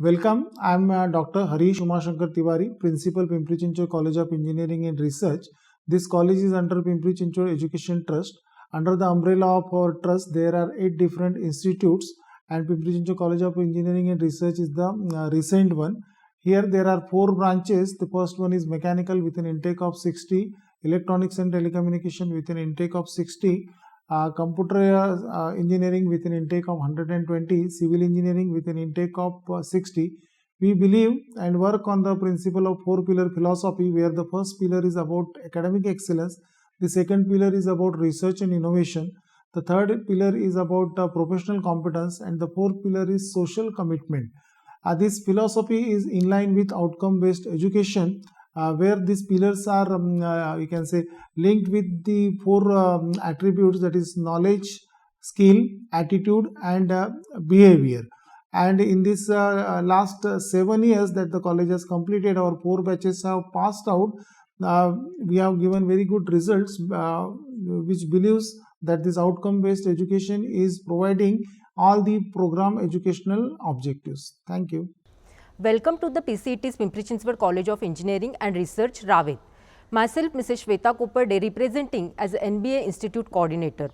Welcome. I'm Dr. Harish Umashankar Tiwari, Principal Pimpri Chinchwad College of Engineering and Research. This college is under Pimpri Chinchwad Education Trust. Under the umbrella of our trust, there are 8 different institutes, and Pimpri Chinchwad College of Engineering and Research is the recent one. Here there are 4 branches. The first one is mechanical with an intake of 60, electronics and telecommunication with an intake of 60, computer engineering with an intake of 120, civil engineering with an intake of 60. We believe and work on the principle of 4-pillar philosophy, where the first pillar is about academic excellence, the second pillar is about research and innovation, the third pillar is about professional competence, and the fourth pillar is social commitment. This philosophy is in line with outcome based education, where these pillars are you can say linked with the 4 attributes, that is knowledge, skill, attitude, and behavior. And in this last 7 years that the college has completed, our 4 batches have passed out. We have given very good results, which believes that this outcome based education is providing all the program educational objectives. Thank you. Welcome to the PCET's Pimpri Chinchwad College of Engineering and Research, Ravit. Myself, Mrs. Shweta Kupade, representing as NBA Institute Coordinator.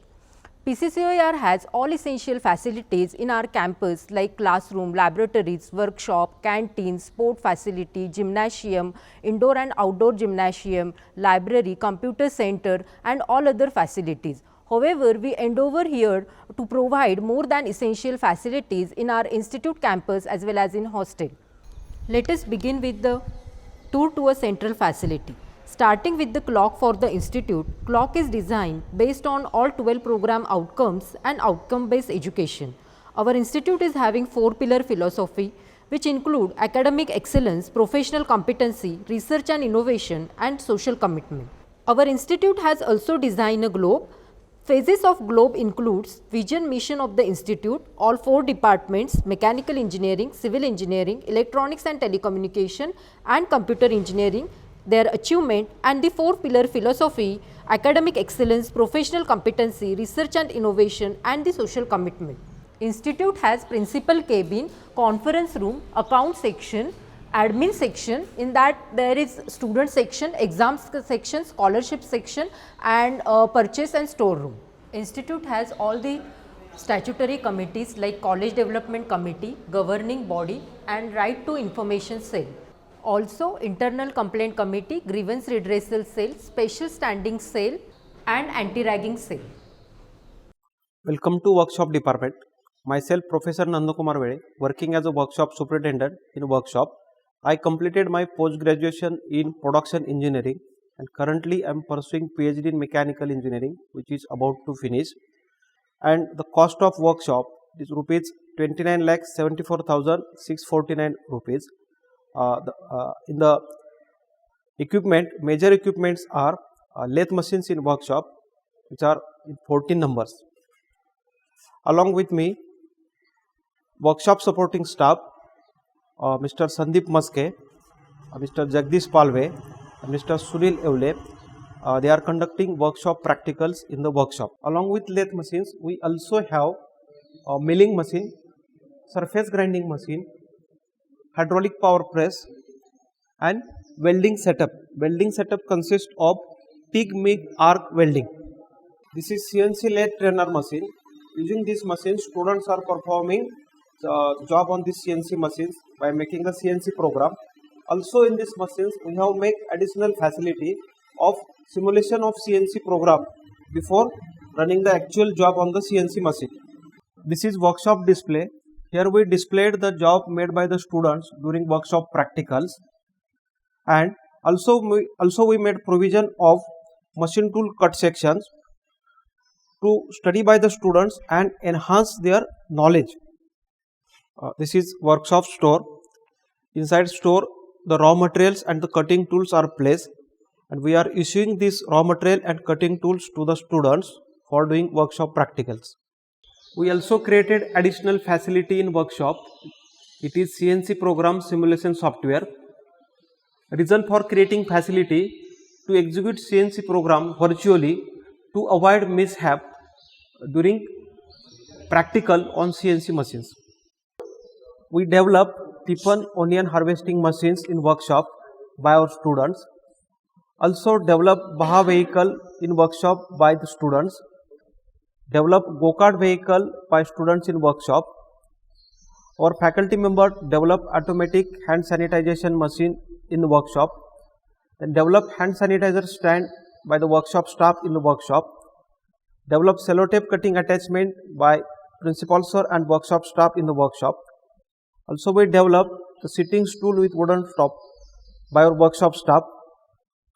PCCOER has all essential facilities in our campus like classroom, laboratories, workshop, canteen, sport facility, gymnasium, indoor and outdoor gymnasium, library, computer center, and all other facilities. However, we endeavor here to provide more than essential facilities in our institute campus as well as in hostel. Let us begin with the tour to a central facility. Starting with the clock for the institute, clock is designed based on all 12 program outcomes and outcome based education. Our institute is having 4-pillar philosophy, which include academic excellence, professional competency, research and innovation, and social commitment. Our institute has also designed a globe. Phases of globe includes vision mission of the institute, all 4 departments, mechanical engineering, civil engineering, electronics and telecommunication, and computer engineering, their achievement, and the 4-pillar philosophy, academic excellence, professional competency, research and innovation, and the social commitment. Institute has principal cabin, conference room, account section, admin section. In that there is student section, exams section, scholarship section, and purchase and store room. Institute has all the statutory committees like college development committee, governing body, and right to information cell. Also internal complaint committee, grievance redressal cell, special standing cell, and anti-ragging cell. Welcome to workshop department. Myself Professor Nandakumar Vele, working as a workshop superintendent in workshop. I completed my post-graduation in production engineering, and currently I am pursuing PhD in mechanical engineering, which is about to finish. And the cost of workshop is rupees 29,74,649 rupees. In the equipment, major equipments are lathe machines in workshop, which are in 14 numbers. Along with me, workshop supporting staff, Mr. Sandeep Maske, Mr. Jagdish Palve, and Mr. Sunil Evle. They are conducting workshop practicals in the workshop. Along with lathe machines, we also have a milling machine, surface grinding machine, hydraulic power press, and welding setup. Welding setup consists of TIG, MIG, arc welding. This is CNC lathe trainer machine. Using this machine, students are performing job on these CNC machines by making the CNC program. Also in these machines, we have make additional facility of simulation of CNC program before running the actual job on the CNC machine. This is workshop display. Here we displayed the job made by the students during workshop practicals, and also we made provision of machine tool cut sections to study by the students and enhance their knowledge. This is workshop store. Inside store, the raw materials and the cutting tools are placed, and we are issuing this raw material and cutting tools to the students for doing workshop practicals. We also created additional facility in workshop. It is CNC program simulation software. Reason for creating facility to execute CNC program virtually to avoid mishap during practical on CNC machines. We develop Tiffin onion harvesting machines in workshop by our students. Also develop Baha vehicle in workshop by the students. Develop go-kart vehicle by students in workshop. Our faculty member develop automatic hand sanitization machine in the workshop. Then develop hand sanitizer stand by the workshop staff in the workshop. Develop sellotape cutting attachment by principal sir and workshop staff in the workshop. Also we develop the sitting stool with wooden top by our workshop staff.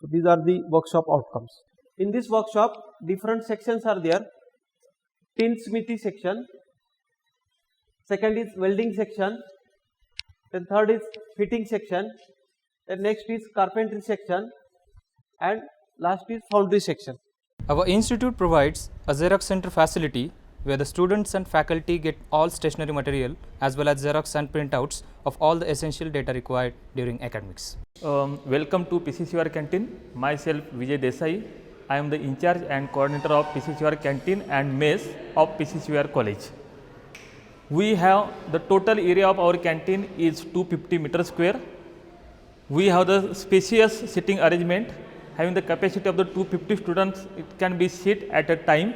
So these are the workshop outcomes. In this workshop, different sections are there. Tinsmithy section. Second is welding section. Then third is fitting section. Then next is carpentry section. And last is foundry section. Our institute provides a Xerox center facility where the students and faculty get all stationery material as well as Xerox and printouts of all the essential data required during academics. Welcome to PCCUR Canteen. Myself Vijay Desai. I am the in charge and coordinator of PCCUR Canteen and mess of PCCUR College. We have the total area of our canteen is 250 meters square. We have the spacious sitting arrangement having the capacity of the 250 students. It can be sit at a time.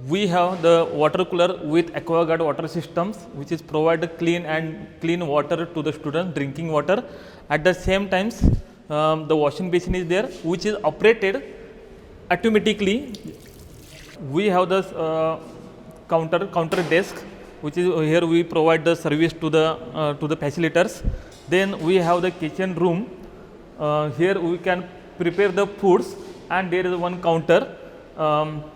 We have the water cooler with AquaGuard water systems, which is provide clean water to the students, drinking water. At the same time, the washing basin is there, which is operated automatically. We have the counter desk, which is here we provide the service to the facilitators. Then we have the kitchen room. Here we can prepare the foods, and there is one counter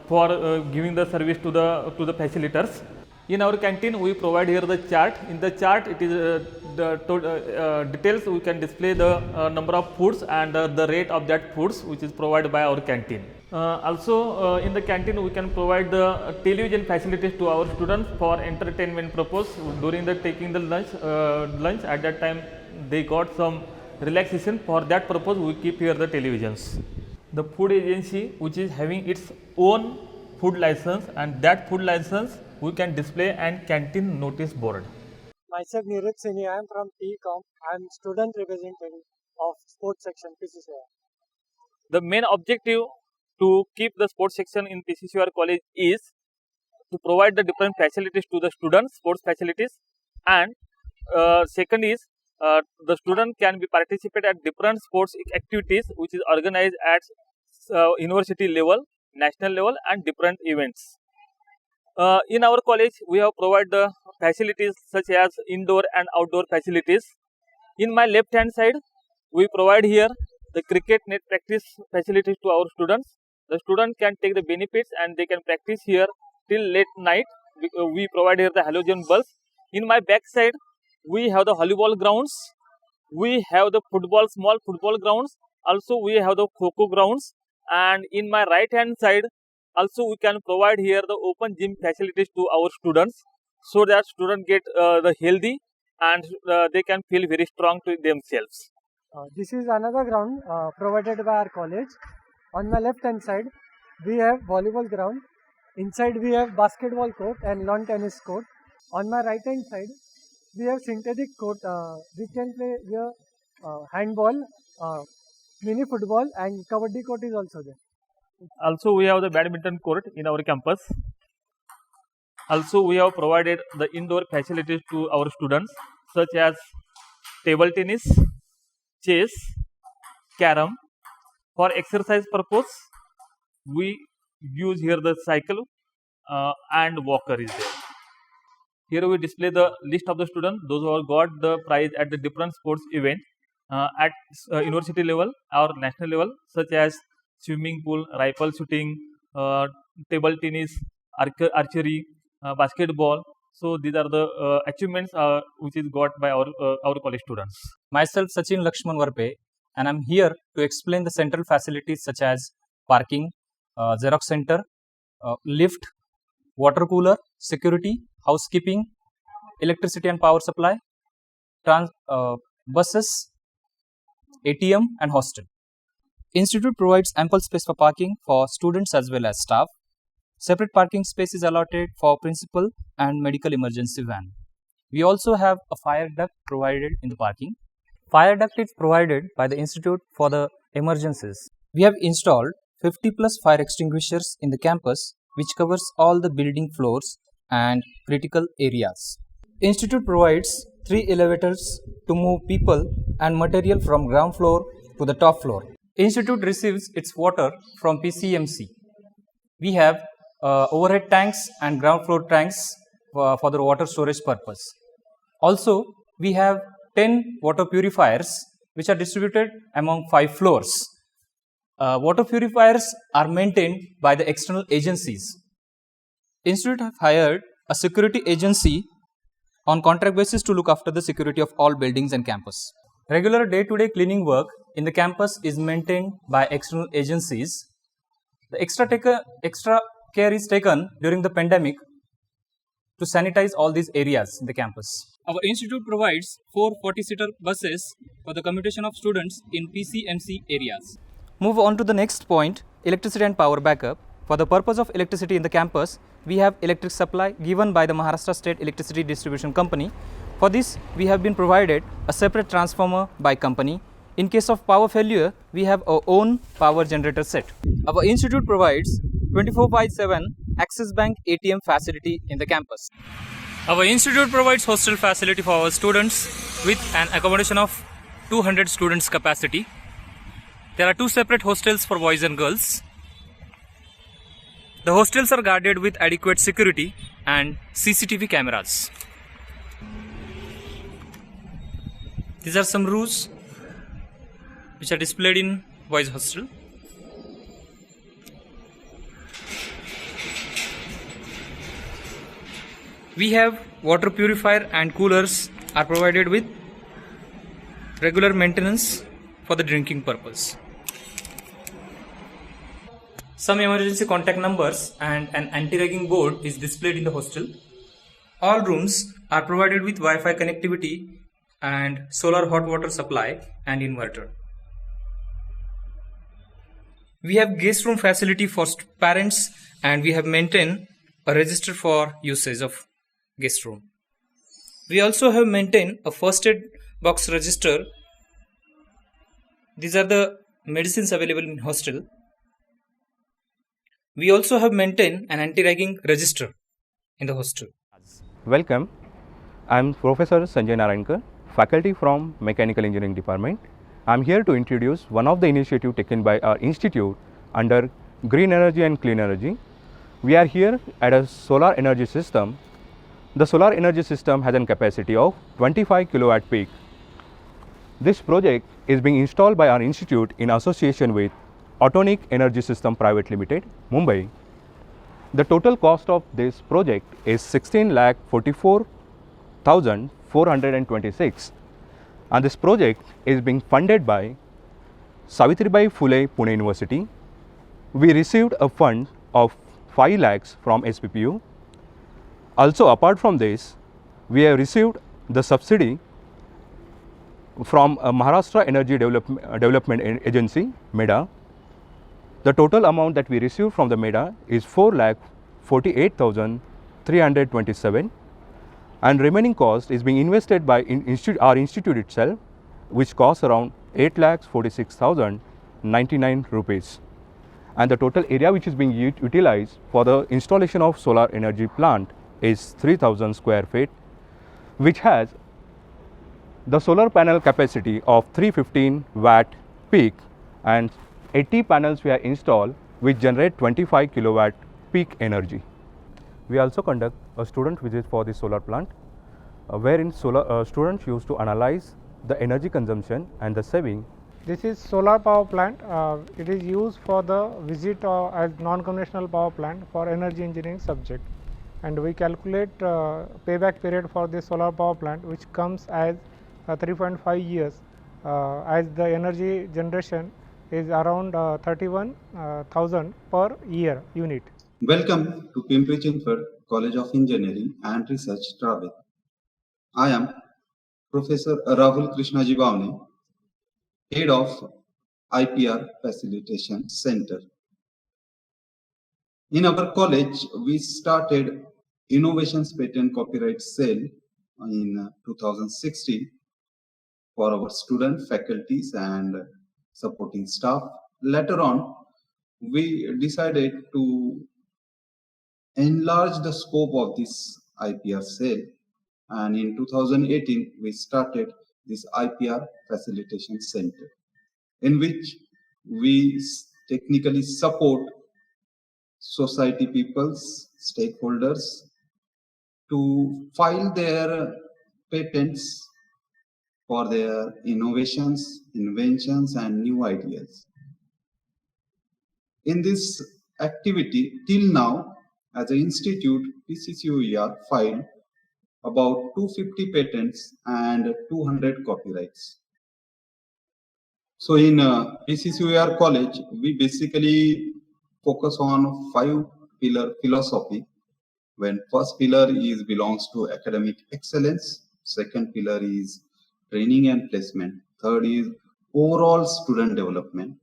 for giving the service to the facilitators. In our canteen, we provide here the chart. In the chart, it is details. We can display the number of foods and the rate of that foods, which is provided by our canteen. Also, in the canteen, we can provide the television facilities to our students for entertainment purpose. During the taking the lunch at that time, they got some relaxation. For that purpose, we keep here the televisions. The food agency, which is having its own food license, and that food license we can display and canteen notice board. Myself Niraj Sini, I am from PCOM. I am student representative of sports section PCCUR. The main objective to keep the sports section in PCCUR college is to provide the different facilities to the students, sports facilities, and second is the student can be participate at different sports activities which is organized at university level, national level, and different events. In our college, we have provided the facilities such as indoor and outdoor facilities. In my left hand side, we provide here the cricket net practice facilities to our students. The student can take the benefits and they can practice here till late night. We provide here the halogen bulbs. In my back side, we have the volleyball grounds. We have the small football grounds. Also, we have the kho-kho grounds. And in my right hand side, also we can provide here the open gym facilities to our students, so that students get the healthy and they can feel very strong to themselves. This is another ground provided by our college. On my left hand side, we have volleyball ground. Inside we have basketball court and lawn tennis court. On my right hand side, we have synthetic court. We can play here handball, mini football, and kabaddi court is also there. Also, we have the badminton court in our campus. Also, we have provided the indoor facilities to our students such as table tennis, chess, carom. For exercise purpose, we use here the cycle and walker is there. Here we display the list of the students, those who have got the prize at the different sports event at university level or national level, such as swimming pool, rifle shooting, table tennis, archery, basketball. So these are the achievements which is got by our college students. Myself Sachin Lakshman Varpe, and I am here to explain the central facilities such as parking, Xerox center, lift, water cooler, security, housekeeping, electricity and power supply, buses, ATM and hostel. Institute provides ample space for parking for students as well as staff. Separate parking space is allotted for principal and medical emergency van. We also have a fire duct provided in the parking. Fire duct is provided by the Institute for the emergencies. We have installed 50 plus fire extinguishers in the campus, which covers all the building floors and critical areas. Institute provides 3 elevators to move people and material from ground floor to the top floor. Institute receives its water from PCMC. We have overhead tanks and ground floor tanks for the water storage purpose. Also, we have 10 water purifiers which are distributed among 5 floors. Water purifiers are maintained by the external agencies. Institute have hired a security agency on contract basis to look after the security of all buildings and campus. Regular day-to-day cleaning work in the campus is maintained by external agencies. The extra care is taken during the pandemic to sanitize all these areas in the campus. Our institute provides 4 40-seater buses for the commutation of students in PCMC areas. Move on to the next point, electricity and power backup. For the purpose of electricity in the campus, we have electric supply given by the Maharashtra State Electricity Distribution Company. For this, we have been provided a separate transformer by company. In case of power failure, we have our own power generator set. Our institute provides 24/7 Axis Bank ATM facility in the campus. Our institute provides hostel facility for our students with an accommodation of 200 students capacity. There are 2 separate hostels for boys and girls. The hostels are guarded with adequate security and CCTV cameras. These are some rooms which are displayed in boys hostel. We have water purifier and coolers are provided with regular maintenance for the drinking purpose. Some emergency contact numbers and an anti-ragging board is displayed in the hostel. All rooms are provided with Wi-Fi connectivity and solar hot water supply and inverter. We have guest room facility for parents and we have maintained a register for usage of guest room. We also have maintained a first aid box register. These are the medicines available in hostel. We also have maintained an anti-ragging register in the hostel. Welcome, I am Professor Sanjay Narayankar, faculty from Mechanical Engineering Department. I am here to introduce one of the initiatives taken by our institute under Green Energy and Clean Energy. We are here at a solar energy system. The solar energy system has a capacity of 25 kilowatt peak. This project is being installed by our institute in association with Autonic Energy System Private Limited, Mumbai. The total cost of this project is 16,44,426 and this project is being funded by Savitribai Phule Pune University. We received a fund of 5 lakhs from SPPU. Also, apart from this, we have received the subsidy from Maharashtra Energy Development Agency, MEDA. The total amount that we received from the MEDA is 4,48,327 and remaining cost is being invested by our institute itself, which costs around 8,46,099 rupees. And the total area which is being utilized for the installation of solar energy plant is 3,000 square feet, which has the solar panel capacity of 315 watt peak and 80 panels we have installed which generate 25 kilowatt peak energy. We also conduct a student visit for the solar plant wherein students used to analyze the energy consumption and the saving. This is solar power plant. It is used for the visit as non-conventional power plant for energy engineering subject, and we calculate payback period for this solar power plant, which comes as 3.5 years as the energy generation is around 31,000 per year unit. Welcome to Pimpri-Chinchwad College of Engineering and Research, Travel. I am Professor Rahul Krishnaji Bhavne, Head of IPR Facilitation Center. In our college, we started Innovations Patent Copyright Cell in 2016 for our student, faculties, and supporting staff. Later on, we decided to enlarge the scope of this IPR cell, and in 2018 we started this IPR Facilitation Center, in which we technically support society peoples, stakeholders to file their patents for their innovations, inventions, and new ideas. In this activity, till now, as an institute, PCCOER filed about 250 patents and 200 copyrights. So in PCCOER College, we basically focus on 5-pillar philosophy. When first pillar is belongs to academic excellence, second pillar is training and placement, third is overall student development,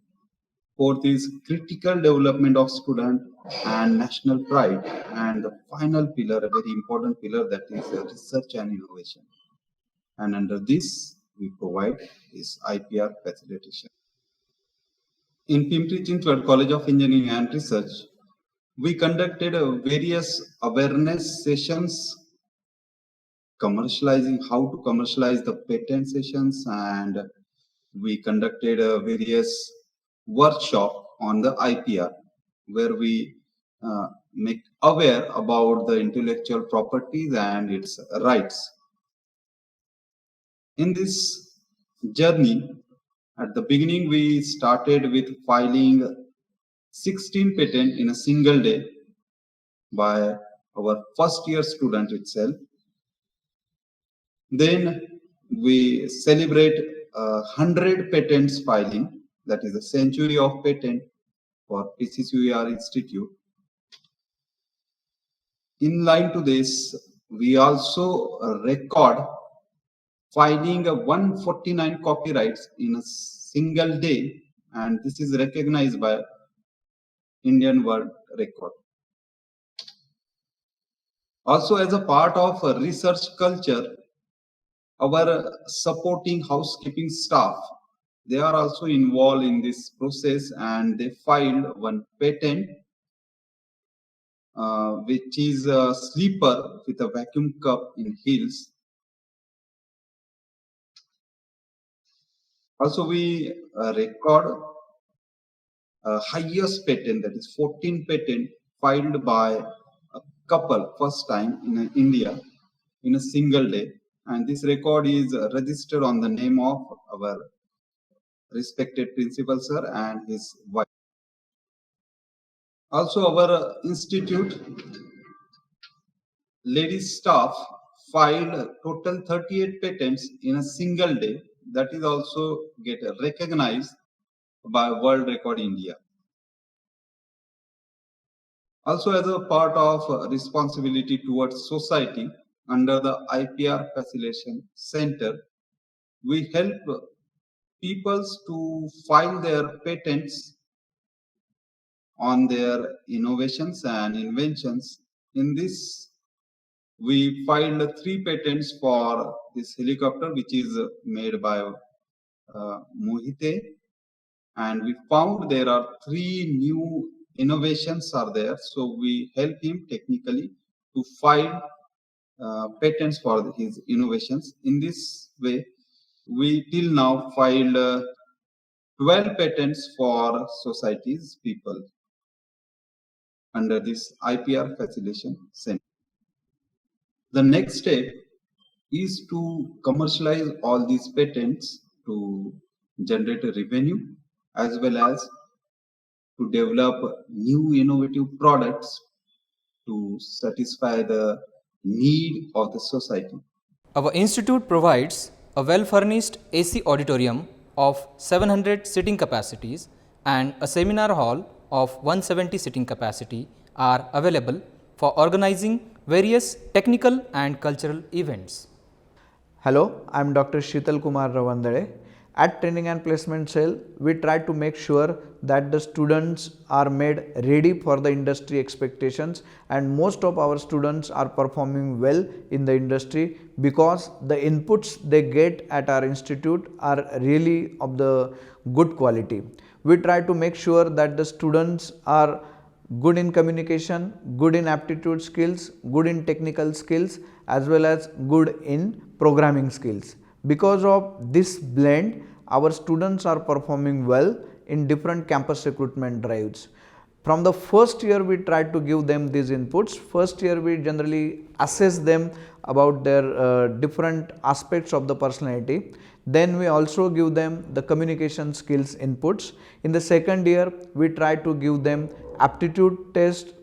fourth is critical development of student and national pride, and the final pillar, a very important pillar, that is research and innovation. And under this, we provide this IPR facilitation. In Pimpri-Chinchwad College of Engineering and Research, we conducted various awareness sessions, commercializing, how to commercialize the patent sessions, and we conducted various workshop on the IPR, where we make aware about the intellectual properties and its rights. In this journey, at the beginning, we started with filing 16 patents in a single day by our first year student itself. Then we celebrate 100 patents filing, that is a century of patent for PCCOER Institute. In line to this, we also record filing 149 copyrights in a single day, and this is recognized by Indian World Record. Also, as a part of a research culture, our supporting housekeeping staff, they are also involved in this process, and they filed one patent, which is a sleeper with a vacuum cup in heels. Also, we record highest patent, that is 14 patent filed by a couple first time in India in a single day, and this record is registered on the name of our respected principal sir and his wife. Also, our institute ladies staff filed total 38 patents in a single day, that is also get recognized by World Record India. Also, as a part of responsibility towards society, under the IPR Facilitation Center, we help peoples to file their patents on their innovations and inventions. In this, we filed 3 patents for this helicopter, which is made by Mohite, and we found there are 3 new innovations are there, so we help him technically to file patents for his innovations. In this way, we till now filed 12 patents for societies people under this IPR Facilitation Center. The next step is to commercialize all these patents to generate a revenue, as well as to develop new innovative products to satisfy the need of the society. Our institute provides a well-furnished AC auditorium of 700 sitting capacities and a seminar hall of 170 sitting capacity are available for organizing various technical and cultural events. Hello, I am Dr. Sheetal Kumar Ravandale. At Training and Placement Cell, we try to make sure that the students are made ready for the industry expectations, and most of our students are performing well in the industry because the inputs they get at our institute are really of the good quality. We try to make sure that the students are good in communication, good in aptitude skills, good in technical skills, as well as good in programming skills. Because of this blend, our students are performing well in different campus recruitment drives. From the first year, we try to give them these inputs. First year, we generally assess them about their different aspects of the personality. Then we also give them the communication skills inputs. In the second year, we try to give them aptitude test,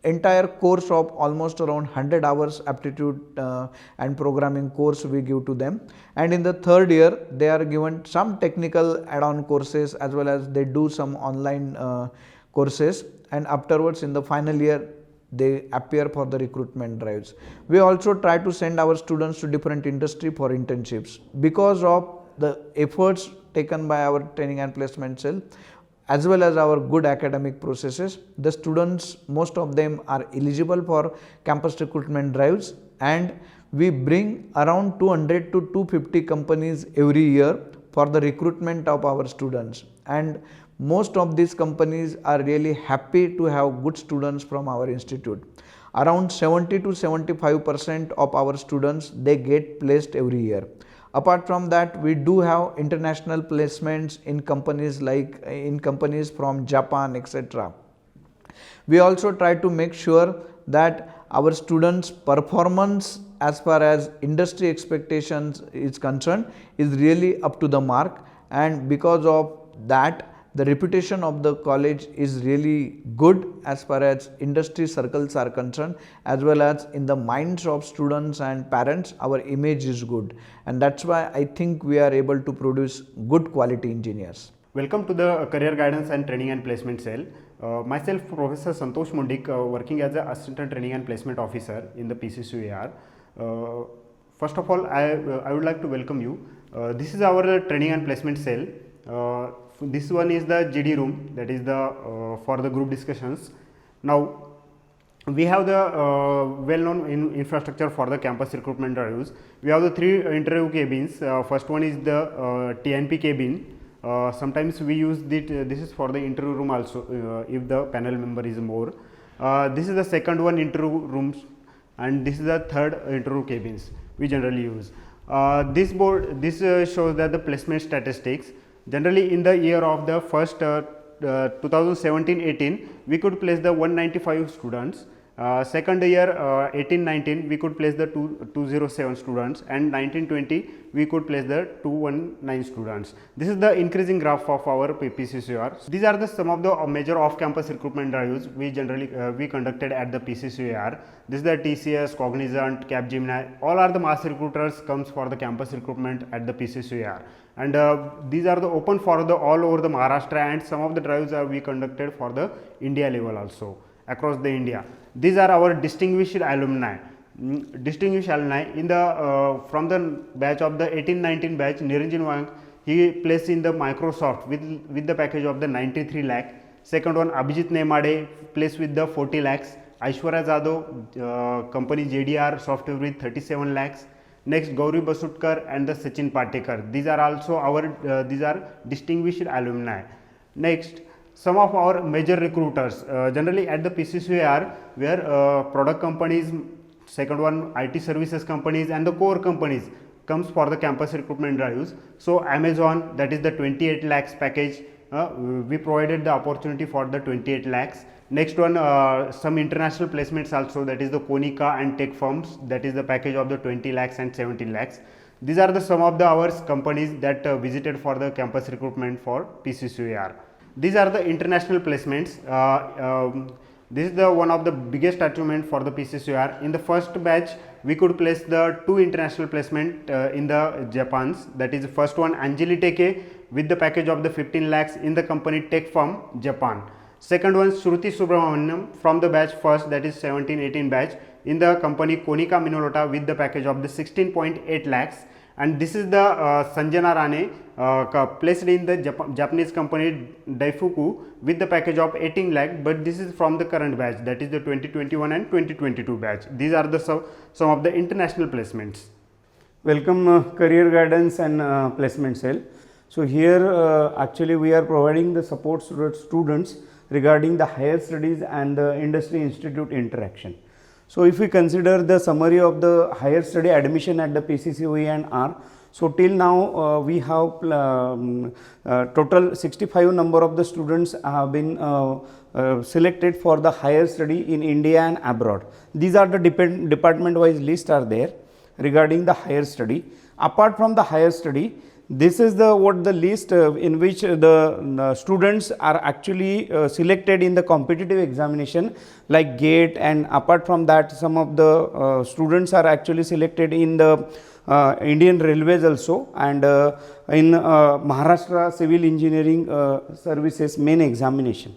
entire course of almost around 100 hours aptitude and programming course we give to them. And in the third year, they are given some technical add-on courses as well as they do some online courses, and afterwards in the final year they appear for the recruitment drives. We also try to send our students to different industry for internships. Because of the efforts taken by our Training and Placement Cell as well as our good academic processes, the students, most of them are eligible for campus recruitment drives, and we bring around 200 to 250 companies every year for the recruitment of our students, and most of these companies are really happy to have good students from our institute. Around 70 to 75% of our students, they get placed every year. Apart from that, we do have international placements in companies from Japan, etc. We also try to make sure that our students' performance as far as industry expectations is concerned is really up to the mark, and because of that, the reputation of the college is really good as far as industry circles are concerned, as well as in the minds of students and parents, our image is good, and that's why I think we are able to produce good quality engineers. Welcome to the Career Guidance and Training and Placement Cell. Myself, Professor Santosh Mundik, working as an Assistant Training and Placement Officer in the PCCOAR. First of all, I would like to welcome you. This is our Training and Placement Cell. This one is the GD room, that is the for the group discussions. Now we have the well-known infrastructure for the campus recruitment drives. We have the 3 interview cabins. First one is the TNP cabin. Sometimes we use this is for the interview room also if the panel member is more. This is the second one, interview rooms, and this is the third interview cabins we generally use. This shows that the placement statistics. Generally, in the year of the first 2017-18, we could place the 195 students. Second year 18-19, we could place the 207 students, and 19-20, we could place the 219 students. This is the increasing graph of our PCCOAR. These are some of the major off-campus recruitment drives we generally we conducted at the PCCOAR. This is the TCS, Cognizant, Capgemini. All are the mass recruiters comes for the campus recruitment at the PCCOAR. And these are the open for the all over the Maharashtra, and some of the drives are we conducted for the India level also across the India. These are our distinguished alumni. Distinguished alumni in the from the batch of the 18-19 batch, Niranjan Wang, he placed in the Microsoft with the package of the 93 lakh. Second one, Abhijit Nemade placed with the 40 lakhs. Aishwarya Jadhav, company JDR Software with 37 lakhs. Next, Gauri Basutkar and the Sachin Patekar. These are also our these are distinguished alumni. Next, some of our major recruiters generally at the PCCOAR, where product companies, second one IT services companies, and the core companies comes for the campus recruitment drives. So Amazon, that is the 28 lakhs package, we provided the opportunity for the 28 lakhs. Next one, some international placements also, that is the Konica and tech firms, that is the package of the 20 lakhs and 17 lakhs. These are the some of the our companies that visited for the campus recruitment for PCCOAR. These are the international placements. This is the one of the biggest achievement for the PCCOAR. In the first batch, we could place the 2 international placement in the Japans. That is the first one, Anjali Teke, with the package of the 15 lakhs in the company tech firm Japan. Second one, Shruti Subramaniam from the batch first, that is 17-18 batch, in the company Konica Minolta with the package of the 16.8 lakhs. And this is the Sanjana Rane placed in the Japanese company Daifuku with the package of 18 lakh, but this is from the current batch, that is the 2021 and 2022 batch. These are the some of the international placements. Welcome Career Guidance and Placement Cell. So here actually we are providing the support to students regarding the higher studies and the industry institute interaction. So if we consider the summary of the higher study admission at the PCCOE and R, so till now we have total 65 number of the students have been selected for the higher study in India and abroad. These are the department wise list are there regarding the higher study. Apart from the higher study, this is the list in which the students are actually selected in the competitive examination like GATE, and apart from that some of the students are actually selected in the Indian Railways also, and in Maharashtra Civil Engineering Services main examination.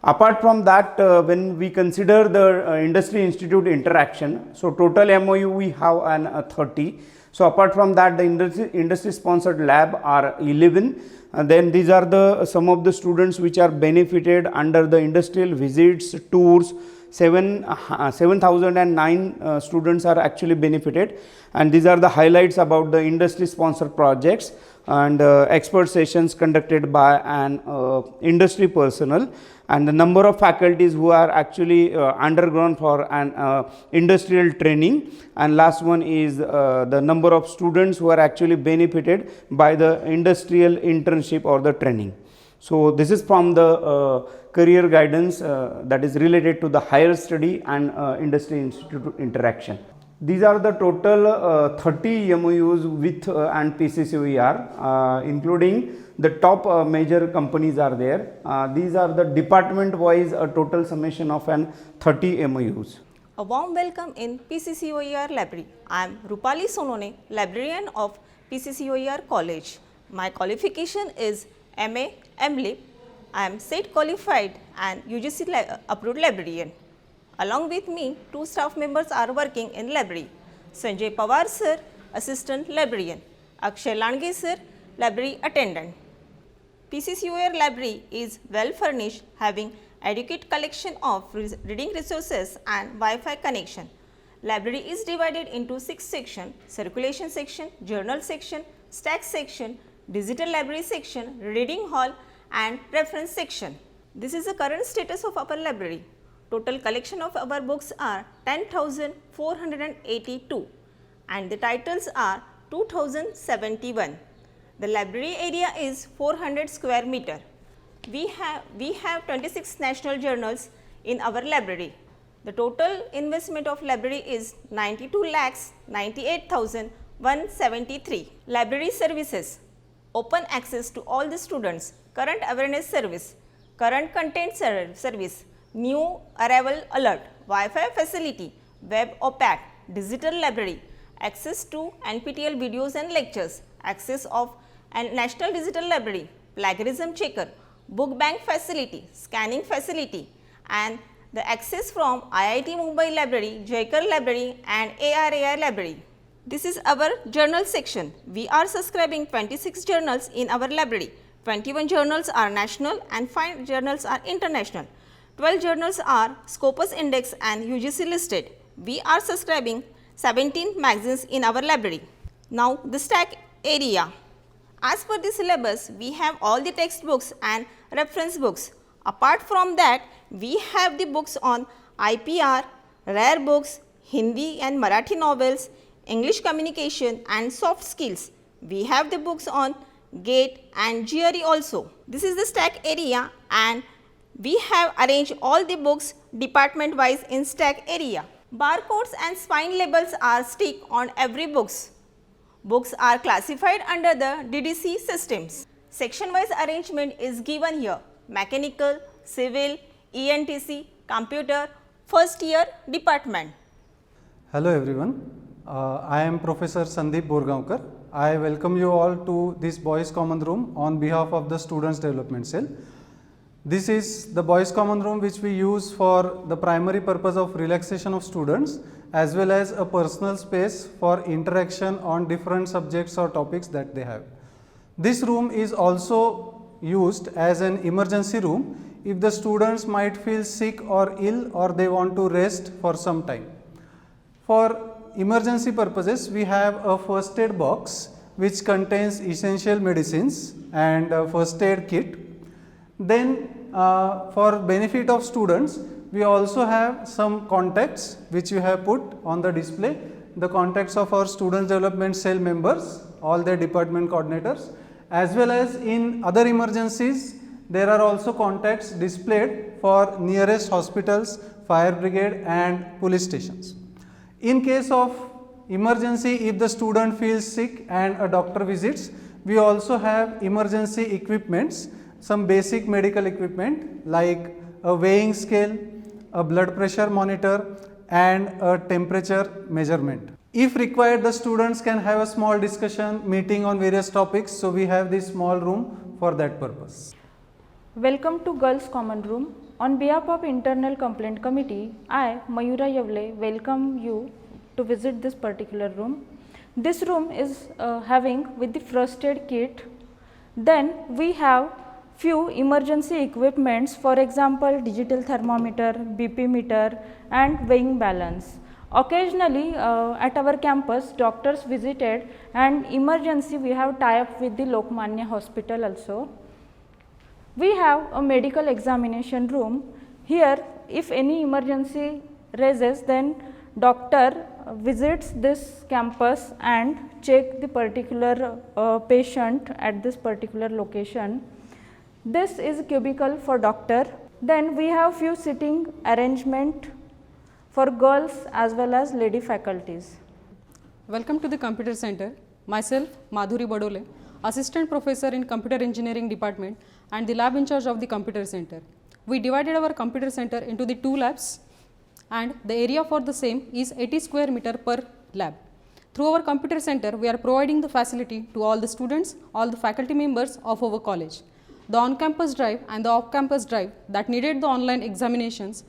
Apart from that, when we consider the industry institute interaction, so total MOU we have an 30. So apart from that, the industry sponsored lab are 11, and then these are the some of the students which are benefited under the industrial visits, tours. 7,009 students are actually benefited, and these are the highlights about the industry sponsored projects and expert sessions conducted by an industry personnel, and the number of faculties who are actually undergone for an industrial training, and last one is the number of students who are actually benefited by the industrial internship or the training. So this is from the career guidance that is related to the higher study and industry institute interaction. These are the total 30 MOUs with and PCCOER, including the top major companies are there. These are the department wise total summation of an 30 MOUs. A warm welcome in PCCOER library. I am Rupali Sonone, librarian of PCCOER College. My qualification is MA MLib. I am SET qualified and UGC approved librarian. Along with me, 2 staff members are working in library. Sanjay Pawar sir, assistant librarian. Akshay Landge sir, library attendant. PCCOER library is well furnished, having adequate collection of reading resources and Wi-Fi connection. Library is divided into 6 sections: circulation section, journal section, stack section, digital library section, reading hall and reference section. This is the current status of our library. Total collection of our books are 10,482 and the titles are 2071. The library area is 400 square meter. We have 26 national journals in our library. The total investment of library is 92,98,173. Library services: open access to all the students, current awareness service, current content service, new arrival alert, Wi-Fi facility, web OPAC, digital library, access to NPTEL videos and lectures, access of and National Digital Library, plagiarism checker, book bank facility, scanning facility, and the access from IIT Mumbai Library, JAICAR Library and ARAI Library. This is our journal section. We are subscribing 26 journals in our library. 21 journals are national and 5 journals are international. 12 journals are Scopus Index and UGC listed. We are subscribing 17 magazines in our library. Now the stack area. As per the syllabus, we have all the textbooks and reference books. Apart from that, we have the books on IPR, rare books, Hindi and Marathi novels, English communication and soft skills. We have the books on GATE and GRE also. This is the stack area and we have arranged all the books department wise in stack area. Barcodes and spine labels are stick on every books. Books are classified under the DDC systems. Section wise arrangement is given here: mechanical, civil, ENTC, computer, first year department. Hello everyone, I am Professor Sandeep Borgaonkar. I welcome you all to this Boys Common Room on behalf of the Students Development Cell. This is the boys common room which we use for the primary purpose of relaxation of students as well as a personal space for interaction on different subjects or topics that they have. This room is also used as an emergency room if the students might feel sick or ill or they want to rest for some time. For emergency purposes, we have a first aid box which contains essential medicines and a first aid kit. Then for benefit of students, we also have some contacts which we have put on the display, the contacts of our student development cell members, all their department coordinators, as well as in other emergencies, there are also contacts displayed for nearest hospitals, fire brigade and police stations. In case of emergency, if the student feels sick and a doctor visits, we also have emergency equipments, some basic medical equipment like a weighing scale, a blood pressure monitor and a temperature measurement. If required, the students can have a small discussion, meeting on various topics, so we have this small room for that purpose. Welcome to Girls Common Room. On behalf of Internal Complaint Committee, I, Mayura Yavle, welcome you to visit this particular room. This room is having with the first aid kit. Then we have few emergency equipments, for example, digital thermometer, BP meter and weighing balance. Occasionally at our campus, doctors visited and emergency we have tie-up with the Lokmanya Hospital also. We have a medical examination room. Here, if any emergency raises, then doctor visits this campus and check the particular patient at this particular location. This is a cubicle for doctor. Then we have few sitting arrangement for girls as well as lady faculties. Welcome to the Computer Center. Myself, Madhuri Badole, Assistant Professor in Computer Engineering Department and the lab in charge of the Computer Center. We divided our Computer Center into the 2 labs and the area for the same is 80 square meter per lab. Through our Computer Center, we are providing the facility to all the students, all the faculty members of our college. The on-campus drive and the off-campus drive that needed the online examinations,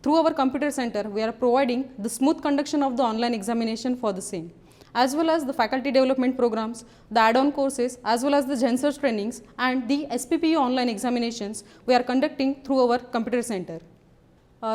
through our Computer Center, we are providing the smooth conduction of the online examination for the same, as well as the faculty development programs, the add-on courses, as well as the GenSearch trainings and the SPPU online examinations we are conducting through our Computer Center.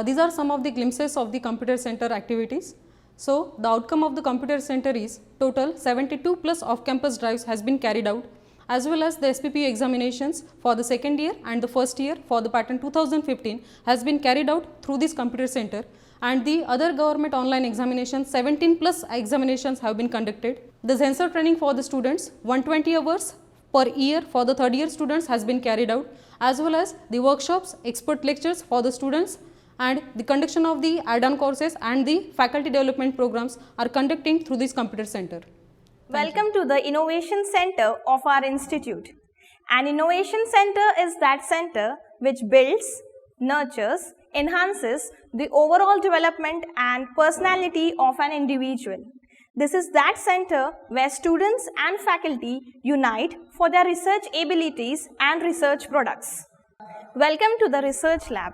These are some of the glimpses of the Computer Center activities. So, the outcome of the Computer Center is total 72 plus off-campus drives has been carried out, as well as the SPPU examinations for the second year and the first year for the pattern 2015 has been carried out through this Computer Center, and the other government online examinations, 17 plus examinations have been conducted. The GenSearch training for the students, 120 hours per year for the third year students has been carried out, as well as the workshops, expert lectures for the students and the conduction of the add-on courses and the faculty development programs are conducting through this Computer Center. Welcome to the Innovation Center of our institute. An Innovation Center is that center which builds, nurtures, enhances the overall development and personality of an individual. This is that center where students and faculty unite for their research abilities and research products. Welcome to the Research Lab.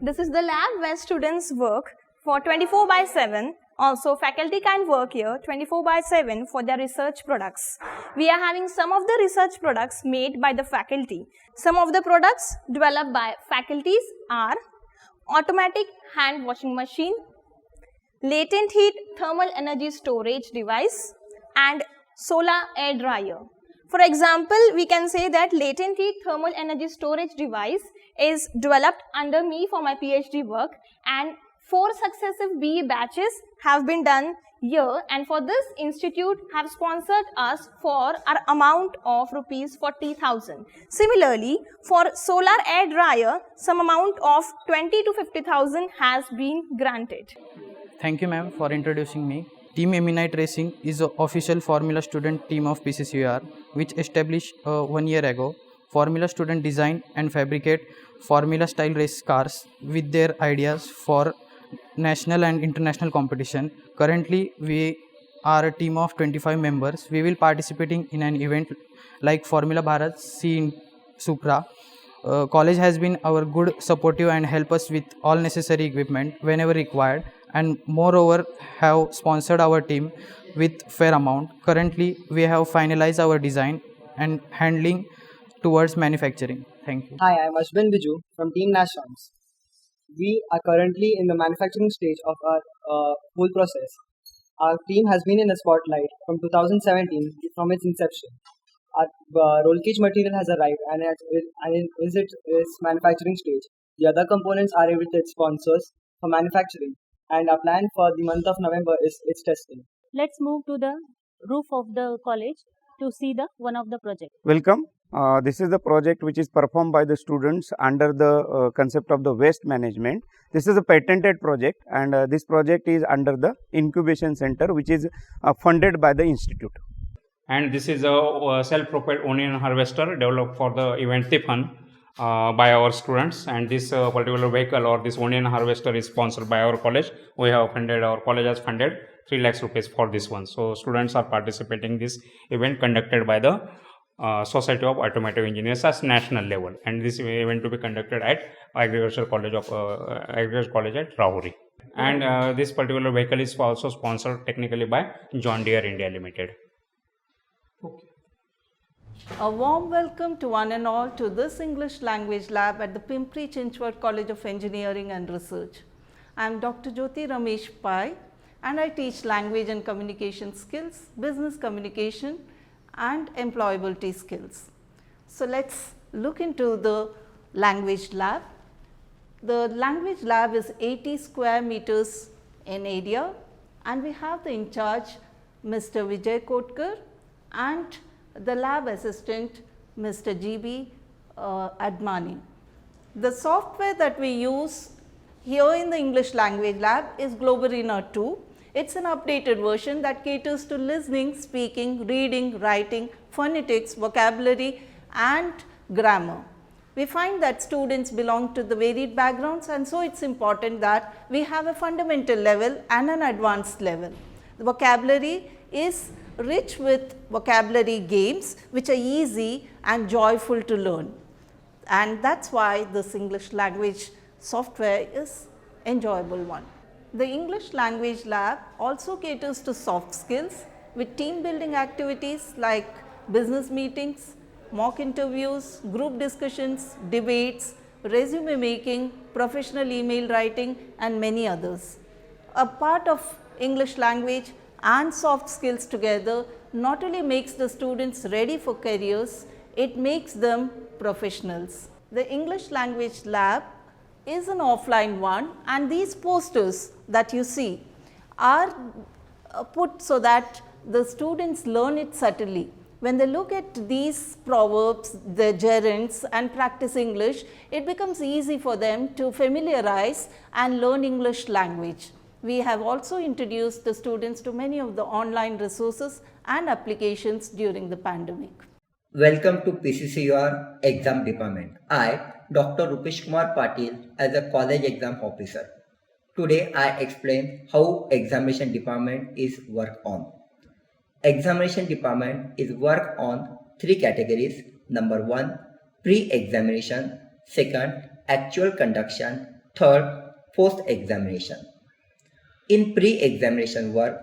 This is the lab where students work for 24/7. Also, faculty can work here 24/7 for their research products. We are having some of the research products made by the faculty. Some of the products developed by faculties are automatic hand washing machine, latent heat thermal energy storage device, and solar air dryer. For example, we can say that latent heat thermal energy storage device is developed under me for my PhD work, and 4 successive BE batches have been done here, and for this institute have sponsored us for our amount of ₹40,000. Similarly, for solar air dryer, some amount of 20 to 50,000 has been granted. Thank you, ma'am, for introducing me. Team Eminite Racing is the official Formula student team of PCCUR, which established 1 year ago. Formula student design and fabricate Formula style race cars with their ideas for national and international competition. Currently, we are a team of 25 members. We will participating in an event like Formula Bharat C in Supra, college has been our good supportive and help us with all necessary equipment whenever required, and moreover have sponsored our team with fair amount. Currently we have finalized our design and handling towards manufacturing. Thank you. Hi, I'm Ashwin Biju from Team Nashons. We are currently in the manufacturing stage of our whole process. Our team has been in the spotlight from 2017 from its inception. Our roll cage material has arrived and is its manufacturing stage. The other components are with its sponsors for manufacturing, and our plan for the month of November is its testing. Let's move to the roof of the college to see the one of the project. Welcome. This is the project which is performed by the students under the concept of the waste management. This is a patented project, and this project is under the incubation center which is funded by the institute. And this is a self-propelled onion harvester developed for the event Tiffin by our students, and this particular vehicle or this onion harvester is sponsored by our college. Our college has funded 3 lakhs rupees for this one. So students are participating in this event conducted by the Society of Automotive Engineers at national level, and this event to be conducted at Agriculture College at Rahuri. And this particular vehicle is also sponsored technically by John Deere India Limited. A warm welcome to one and all to this English language lab at the Pimpri Chinchwad College of Engineering and Research. I am Dr. Jyoti Ramesh Pai, and I teach language and communication skills, business communication and employability skills. So let's look into the language lab. The language lab is 80 square meters in area, and we have the in charge Mr. Vijay Kotkar and the lab assistant Mr. GB Admani. The software that we use here in the English language lab is Globarina 2. It's an updated version that caters to listening, speaking, reading, writing, phonetics, vocabulary and grammar. We find that students belong to the varied backgrounds, and so it's important that we have a fundamental level and an advanced level. The vocabulary is rich with vocabulary games which are easy and joyful to learn, and that's why this English language software is enjoyable one. The English language lab also caters to soft skills with team building activities like business meetings, mock interviews, group discussions, debates, resume making, professional email writing and many others. A part of English language and soft skills together not only makes the students ready for careers, it makes them professionals. The English language lab is an offline one, and these posters that you see are put so that the students learn it subtly. When they look at these proverbs, the gerunds and practice English, it becomes easy for them to familiarize and learn English language. We have also introduced the students to many of the online resources and applications during the pandemic. Welcome to PCCUR exam department. I, Dr. Rupesh Kumar Patil, as a college exam officer. Today I explain how examination department is work on. Examination department is work on 3 categories. Number 1, pre-examination. Second, actual conduction. Third, post-examination. In pre-examination work,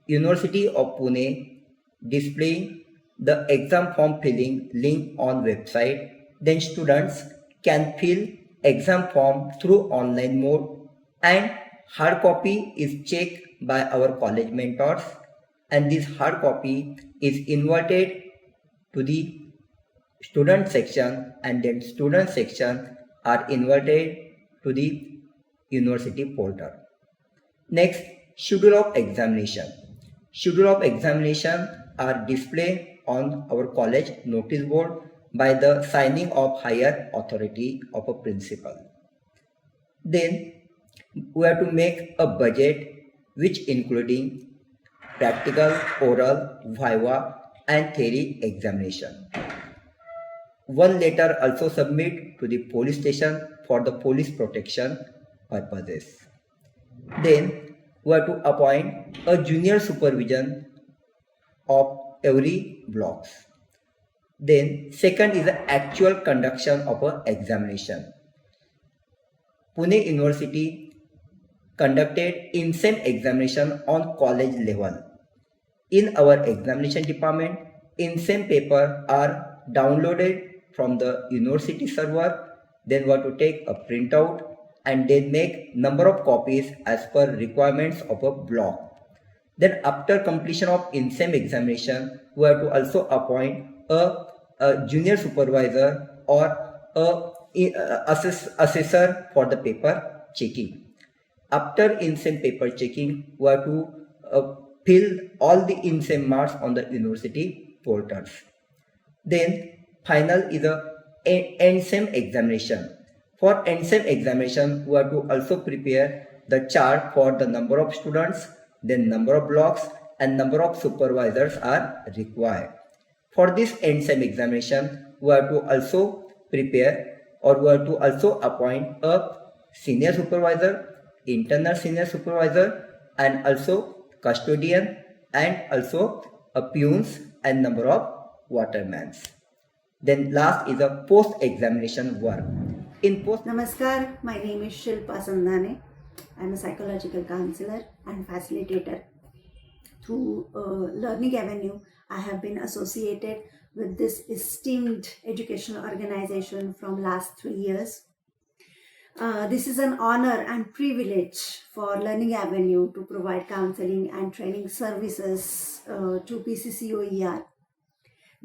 University of Pune displaying the exam form filling link on website. Then students can fill exam form through online mode, and hard copy is checked by our college mentors, and this hard copy is inverted to the student section, and then student section are inverted to the university portal. Next, schedule of examination. Schedule of examination are displayed on our college notice board by the signing of higher authority of a principal. Then we have to make a budget which including practical, oral, viva and theory examination. One letter also submit to the police station for the police protection purposes. Then we have to appoint a junior supervision of every blocks. Then second is the actual conduction of an examination. Pune University conducted in-sem examination on college level. In our examination department, in-sem paper are downloaded from the university server, then we have to take a printout and then make number of copies as per requirements of a block. Then after completion of in-sem examination, we have to also appoint a junior supervisor or a assessor for the paper checking. After in-sem paper checking, we have to fill all the in-sem marks on the university portals. Then final is a end-sem examination. For end-sem examination, we have to also prepare the chart for the number of students, then number of blocks and number of supervisors are required. For this end-sem examination, we have to also prepare or we have to also appoint a senior supervisor, internal senior supervisor and also custodian and also a peons and number of watermans. Then last is a post-examination work. Namaskar, my name is Shilpa Sandhane. I am a psychological counselor and facilitator. Through Learning Avenue, I have been associated with this esteemed educational organization from last 3 years. This is an honor and privilege for Learning Avenue to provide counseling and training services to PCCOER.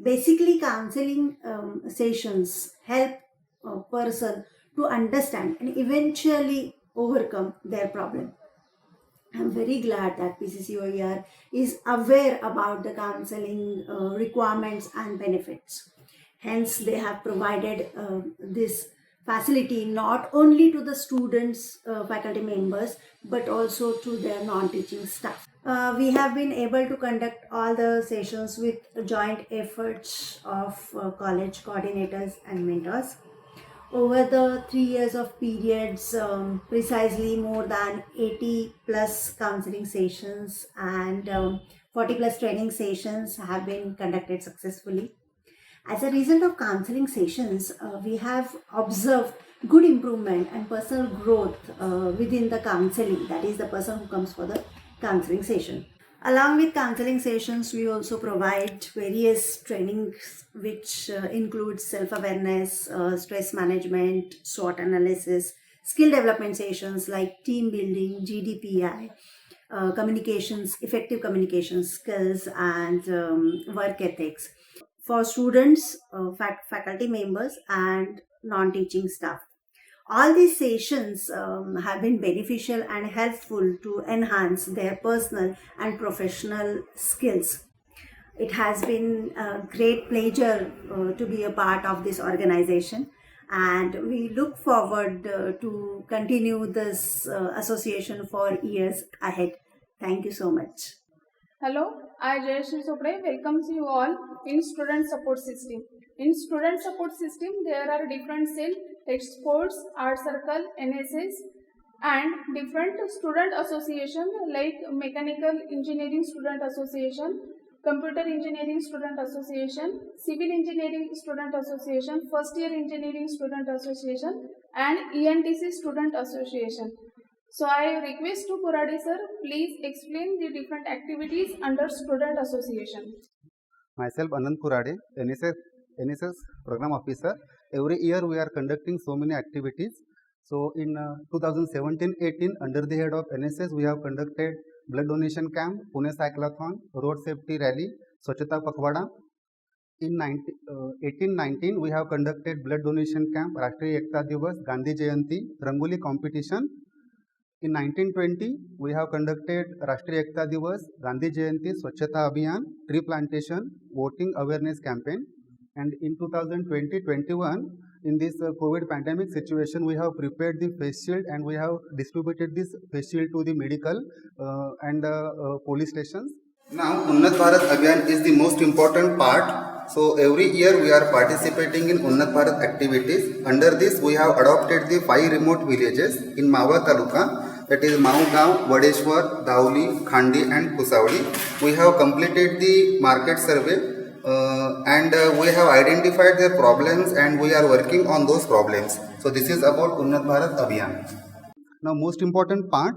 Basically, counseling sessions help a person to understand and eventually overcome their problem. I'm very glad that PCCOER is aware about the counseling requirements and benefits. Hence, they have provided this facility not only to the students, faculty members, but also to their non-teaching staff. We have been able to conduct all the sessions with joint efforts of college coordinators and mentors. Over the 3 years of periods, precisely more than 80 plus counseling sessions and 40 plus training sessions have been conducted successfully. As a result of counseling sessions, we have observed good improvement and personal growth within the counseling, that is the person who comes for the counseling session. Along with counseling sessions, we also provide various trainings which include self-awareness, stress management, SWOT analysis, skill development sessions like team building, GDPI, communications, effective communication skills and work ethics for students, faculty members and non-teaching staff. All these sessions have been beneficial and helpful to enhance their personal and professional skills. It has been a great pleasure to be a part of this organization, and we look forward to continue this association for years ahead. Thank you so much. Hello, I Jayashree Sopade welcomes you all in Student Support System. In Student Support System, there are different cells, sports, art circle, NSS and different student association like Mechanical Engineering Student Association, Computer Engineering Student Association, Civil Engineering Student Association, First Year Engineering Student Association and ENTC Student Association. So I request to Purade sir, please explain the different activities under Student Association. Myself Anand Purade, NSS Program Officer. Every year we are conducting so many activities. So in 2017-18, under the head of NSS, we have conducted blood donation camp, Pune Cyclothon, road safety rally, Swachhata Pakhwada. In 18-19, we have conducted blood donation camp, Rashtriya Ekta Divas, Gandhi Jayanti, Rangoli competition. In 1920, we have conducted Rashtriya Ekta Divas, Gandhi Jayanti, Swachhata Abhiyan, tree plantation, voting awareness campaign. And in 2020-21, in this COVID pandemic situation, we have prepared the face shield and we have distributed this face shield to the medical and police stations. Now, Unnat Bharat Abhiyan is the most important part. So, every year we are participating in Unnat Bharat activities. Under this, we have adopted the 5 remote villages in Mahwar Taluka, that is Maunggaon, Vadeshwar, Dauli, Khandi and Kusawdi. We have completed the market survey and we have identified their problems and we are working on those problems. So this is about Unnat Bharat Abhiyan. Now most important part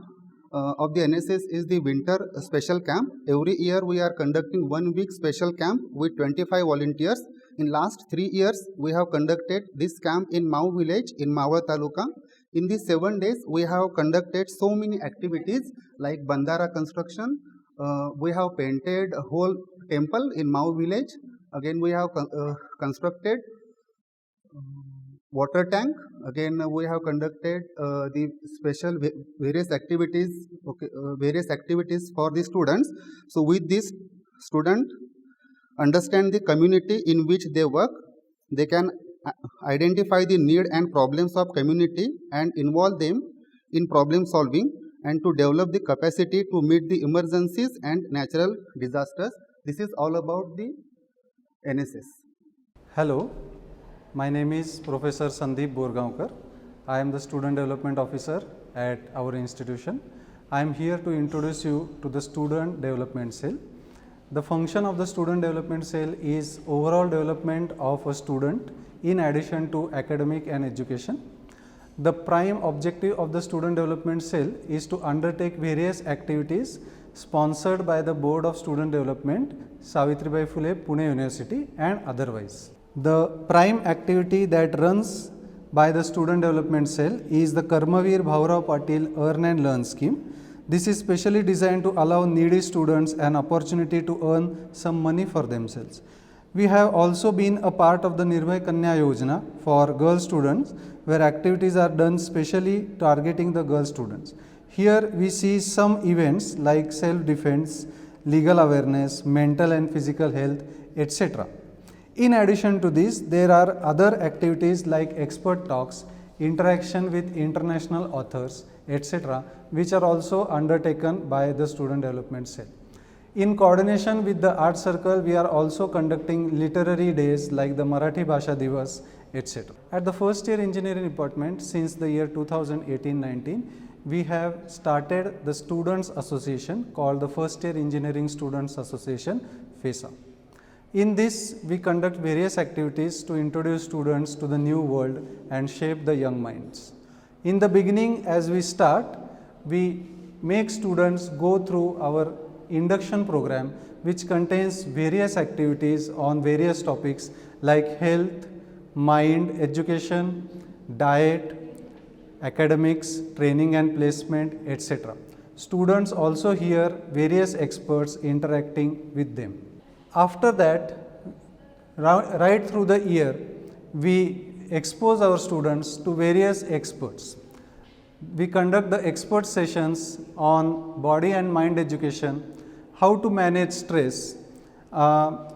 of the NSS is the winter special camp. Every year we are conducting 1 week special camp with 25 volunteers. In last 3 years we have conducted this camp in Mau village in Mawa Taluka. In these 7 days we have conducted so many activities like Bandara construction. We have painted a whole temple in Mau village. Again we have constructed water tank. Again we have conducted the special various activities for the students. So with this, student understand the community in which they work. They can identify the need and problems of community and involve them in problem solving and to develop the capacity to meet the emergencies and natural disasters. This is all about the NSS. Hello, my name is Professor Sandeep Borgaonkar. I am the Student Development Officer at our institution. I am here to introduce you to the Student Development Cell. The function of the Student Development Cell is overall development of a student in addition to academic and education. The prime objective of the Student Development Cell is to undertake various activities sponsored by the Board of Student Development, Savitribai Phule, Pune University and otherwise. The prime activity that runs by the Student Development Cell is the Karmavir Bhaurao Patil Earn and Learn scheme. This is specially designed to allow needy students an opportunity to earn some money for themselves. We have also been a part of the Nirbhay Kanya Yojana for girl students, where activities are done specially targeting the girl students. Here we see some events like self-defense, legal awareness, mental and physical health, etc. In addition to this, there are other activities like expert talks, interaction with international authors, etc., which are also undertaken by the Student Development Cell. In coordination with the Art Circle, we are also conducting literary days like the Marathi Bhasha Divas, etc. At the first year engineering department, since the year 2018-19, we have started the Students Association called the First Year Engineering Students Association, FESA. In this, we conduct various activities to introduce students to the new world and shape the young minds. In the beginning, as we start, we make students go through our induction program, which contains various activities on various topics like health, mind, education, diet, academics, training and placement, etc. Students also hear various experts interacting with them. After that, right through the year, we expose our students to various experts. We conduct the expert sessions on body and mind education, how to manage stress,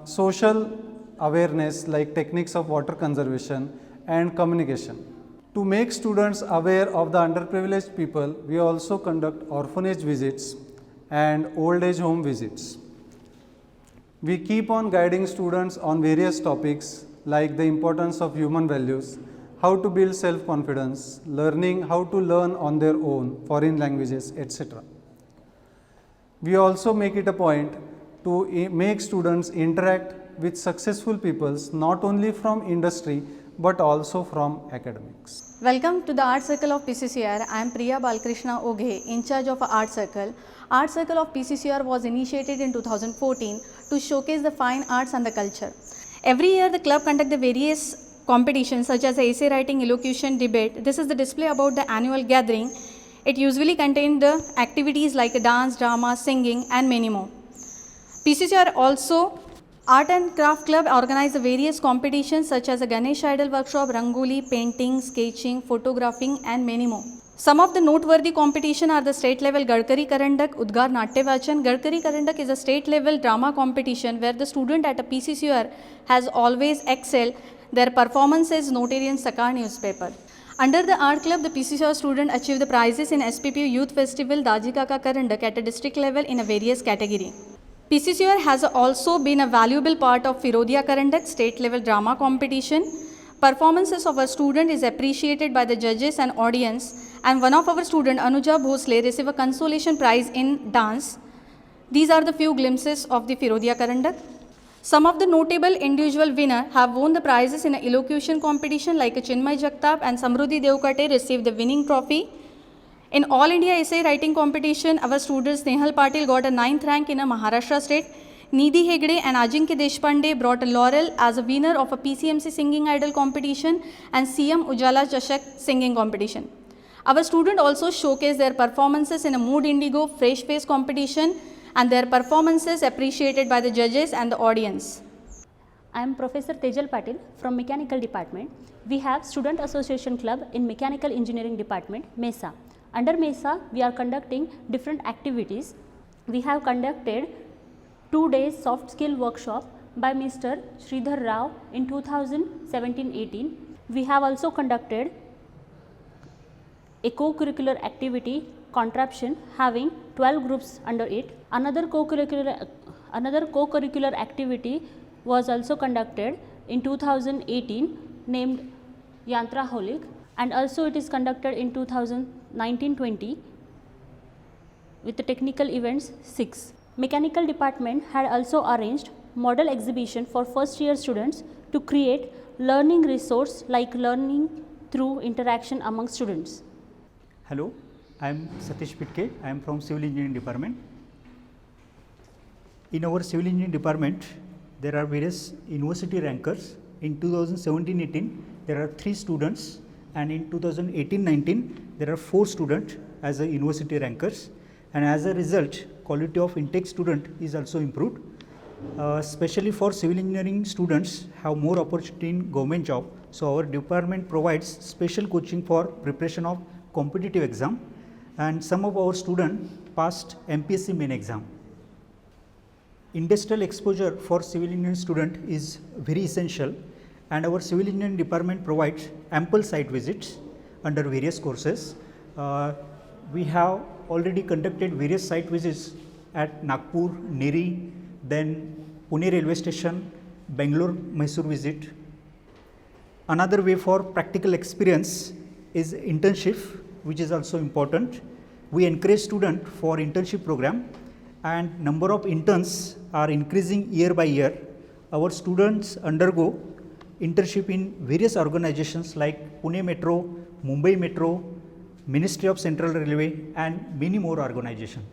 social awareness like techniques of water conservation and communication. To make students aware of the underprivileged people, we also conduct orphanage visits and old age home visits. We keep on guiding students on various topics like the importance of human values, how to build self-confidence, learning how to learn on their own, foreign languages, etc. We also make it a point to make students interact with successful peoples not only from industry but also from academics. Welcome to the Art Circle of PCCR. I am Priya Balkrishna Oghe, in charge of Art Circle. Art Circle of PCCR was initiated in 2014 to showcase the fine arts and the culture. Every year the club conducts the various competitions such as essay writing, elocution, debate. This is the display about the annual gathering. It usually contains the activities like dance, drama, singing and many more. PCCR also Art and Craft Club organize the various competitions such as a Ganesh Idol workshop, Rangoli, painting, sketching, photographing and many more. Some of the noteworthy competition are the state level Gadkari Karandak, Udgar Natya Vachan. Gadkari Karandak is a state level drama competition where the student at a PCCR has always excelled. Their performance is noted in Sakar newspaper. Under the Art Club, the PCCR student achieved the prizes in SPPU Youth Festival Daji Kaka Karandak at a district level in a various category. PCCR has also been a valuable part of Firodia Karandak state level drama competition. Performances of our student is appreciated by the judges and audience, and one of our student Anuja Bhosle received a consolation prize in dance. These are the few glimpses of the Firodia Karandak. Some of the notable individual winners have won the prizes in an elocution competition, like Chinmay Jagtap and Samruddhi Devkate received the winning trophy. In All India Essay Writing Competition, our students Nehal Patil got a 9th rank in a Maharashtra state. Nidhi Hegde and Ajinkya Deshpande brought a laurel as a winner of a PCMC Singing Idol competition and CM Ujala Chashak singing competition. Our students also showcased their performances in a Mood Indigo Fresh Face competition, and their performances appreciated by the judges and the audience. I am Professor Tejal Patil from Mechanical Department. We have Student Association Club in Mechanical Engineering Department, MESA. Under MESA, we are conducting different activities. We have conducted 2 days soft skill workshop by Mr. Sridhar Rao in 2017-18. We have also conducted a co-curricular activity contraption having 12 groups under it. Another co-curricular activity was also conducted in 2018 named Yantraholic, and also it is conducted in 2019-20 with the technical events 6. Mechanical department had also arranged model exhibition for first year students to create learning resource like learning through interaction among students. Hello, I am Satish Pitke. I am from Civil Engineering Department. In our Civil Engineering Department, there are various university rankers. In 2017-18, there are 3 students, and in 2018-19, there are 4 students as a university rankers. And as a result, quality of intake student is also improved. Especially for civil engineering students have more opportunity in government job. So our department provides special coaching for preparation of competitive exam, and some of our students passed MPSC main exam. Industrial exposure for civil engineering student is very essential, and our civil engineering department provides ample site visits under various courses. We have already conducted various site visits at Nagpur, Neri, then Pune railway station, Bangalore, Mysore visit. Another way for practical experience is internship, which is also important. We encourage students for internship program, and number of interns are increasing year by year. Our students undergo internship in various organizations like Pune Metro, Mumbai Metro, Ministry of Central Railway, and many more organizations.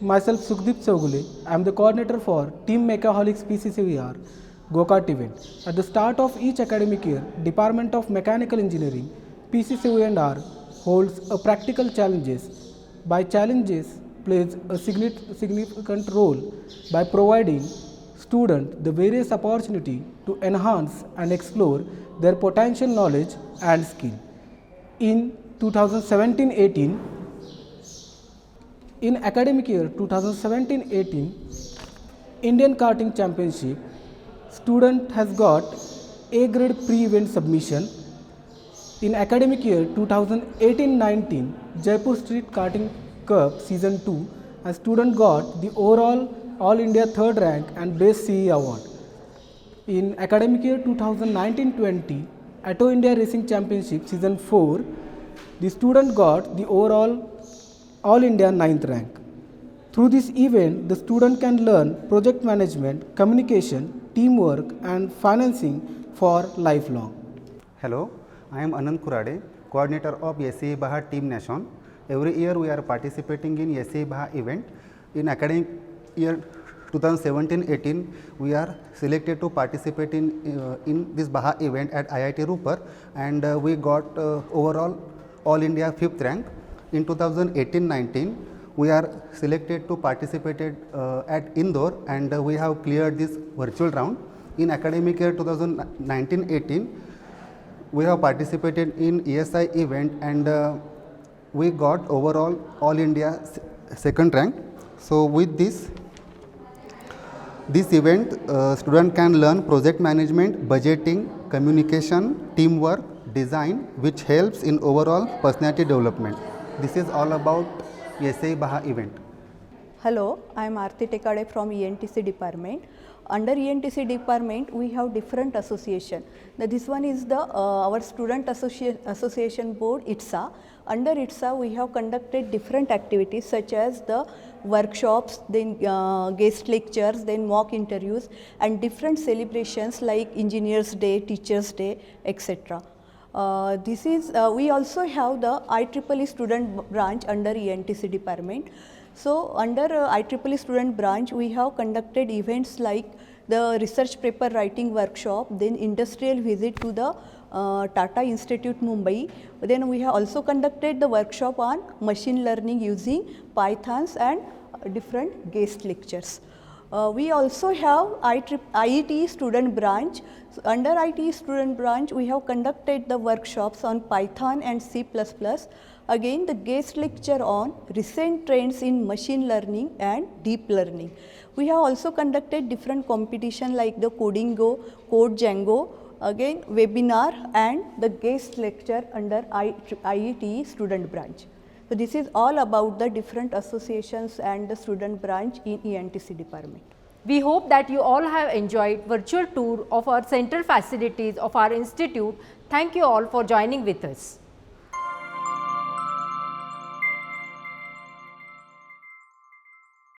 Myself Sukhdeep Chaugule. I am the coordinator for Team Mechaholics PCCVR Go-Kart event. At the start of each academic year, Department of Mechanical Engineering PCCVR holds a practical challenges. By challenges plays a significant role by providing students the various opportunity to enhance and explore their potential knowledge and skill. In 2017-18, in academic year 2017-18, Indian Karting Championship, student has got A grade pre-event submission. In academic year 2018-19, Jaipur Street Karting Cup Season 2, a student got the overall All India 3rd rank and Best CE award. In academic year 2019-20, Atto India Racing Championship Season 4, the student got the overall All India 9th rank. Through this event, the student can learn project management, communication, teamwork and financing for lifelong. Hello, I am Anand Kurade, coordinator of SCE Baha Team Nation. Every year we are participating in SCE Baha event. In academic year 2017-18, we are selected to participate in this Baha event at IIT Rupar, and we got overall All India 5th rank. In 2018-19, we are selected to participate at Indore, and we have cleared this virtual round. In academic year 2019-18, we have participated in ESI event, and we got overall All India 2nd rank. So with this event, student can learn project management, budgeting, communication, teamwork, design, which helps in overall personality development. This is all about SCE Baha event. Hello, I am Aarti Tekade from ENTC department. under ENTC department we have different association. Now, this one is the our student association board ITSA. Under ITSA we have conducted different activities such as the workshops, then guest lectures, then mock interviews and different celebrations like Engineers Day, Teachers Day, etc. This is we also have the IEEE student branch under ENTC department. So, under IEEE student branch we have conducted events like the research paper writing workshop, then industrial visit to the Tata Institute Mumbai. Then we have also conducted the workshop on machine learning using Pythons and different guest lectures. We also have IET student branch. So, under IET student branch we have conducted the workshops on Python and C++. Again the guest lecture on recent trends in machine learning and deep learning. We have also conducted different competition like the Coding Go, Code Django, again webinar and the guest lecture under IET student branch. So, this is all about the different associations and the student branch in ENTC department. We hope that you all have enjoyed virtual tour of our central facilities of our institute. Thank you all for joining with us.